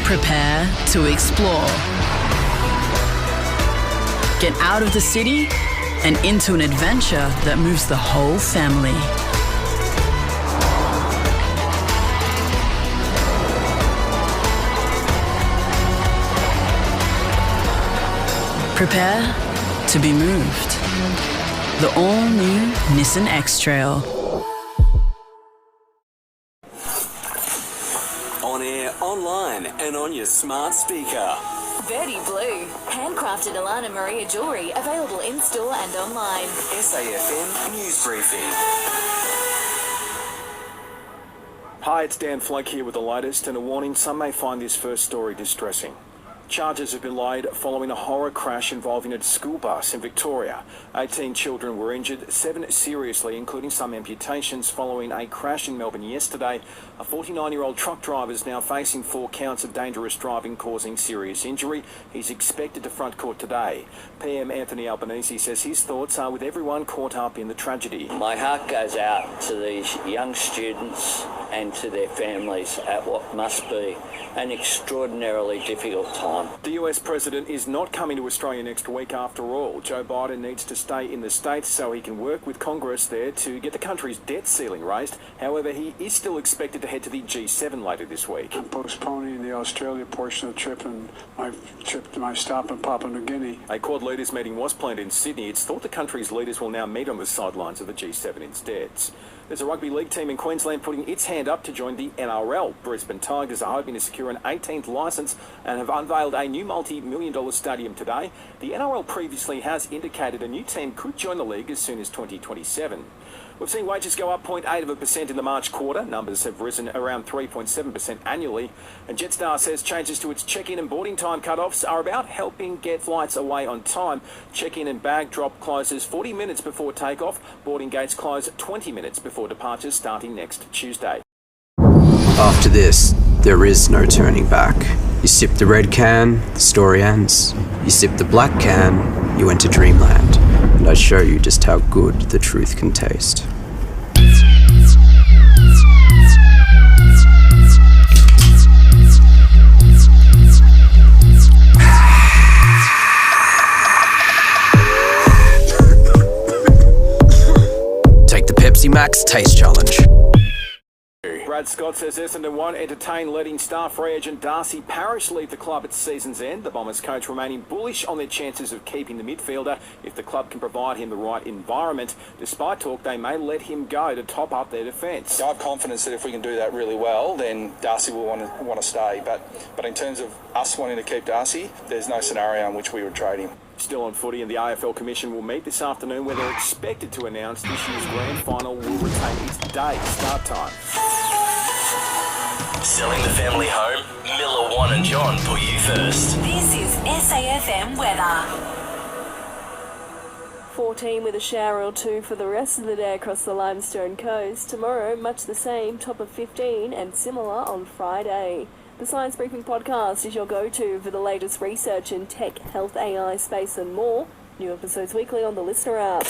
Prepare to explore. Get out of the city and into an adventure that moves the whole family. Prepare to be moved. The all-new Nissan X-Trail. On air, online, and on your smart speaker. Verdi Blue, handcrafted Alana Maria jewellery, available in-store and online. SAFM News Briefing. Hi, it's Dan Flake here with the latest, and a warning: some may find this first story distressing. Charges have been laid following a horror crash involving a school bus in Victoria. 18 children were injured, 7 seriously, including some amputations following a crash in Melbourne yesterday. A 49-year-old truck driver is now facing 4 counts of dangerous driving causing serious injury. He's expected to front court today. PM Anthony Albanese says his thoughts are with everyone caught up in the tragedy. My heart goes out to these young students and to their families at what must be an extraordinarily difficult time. The US president is not coming to Australia next week after all. Joe Biden needs to stay in the States so he can work with Congress there to get the country's debt ceiling raised. However, he is still expected to head to the G7 later this week. I'm postponing the Australia portion of the trip and my stop in Papua New Guinea. A Quad leaders meeting was planned in Sydney. It's thought the country's leaders will now meet on the sidelines of the G7 instead. There's a rugby league team in Queensland putting its hand up to join the NRL. Brisbane Tigers are hoping to secure an 18th licence and have unveiled a new multi-million-dollar stadium today. The NRL previously has indicated a new team could join the league as soon as 2027. We've seen wages go up 0.8% in the March quarter. Numbers have risen around 3.7% annually. And Jetstar says changes to its check-in and boarding time cut-offs are about helping get flights away on time. Check-in and bag drop closes 40 minutes before takeoff. Boarding gates close 20 minutes before departures starting next Tuesday. After this, there is no turning back. You sip the red can, the story ends. You sip the black can, you enter dreamland. And I show you just how good the truth can taste. Take the Pepsi Max Taste Challenge. Brad Scott says Essendon won't entertain letting star free agent Darcy Parish leave the club at season's end. The Bombers coach remaining bullish on their chances of keeping the midfielder if the club can provide him the right environment. Despite talk, they may let him go to top up their defence. I have confidence that if we can do that really well, then Darcy will want to stay. But in terms of us wanting to keep Darcy, there's no scenario in which we would trade him. Still on footy, and the AFL Commission will meet this afternoon where they're expected to announce this year's grand final will retain its day start time. Selling the family home? Miller, Juan and John put you first. This is SAFM weather. 14 with a shower or two for the rest of the day across the Limestone coast. Tomorrow, much the same, top of 15 and similar on Friday. The Science Briefing podcast is your go-to for the latest research in tech, health, AI, space and more. New episodes weekly on the Listener app.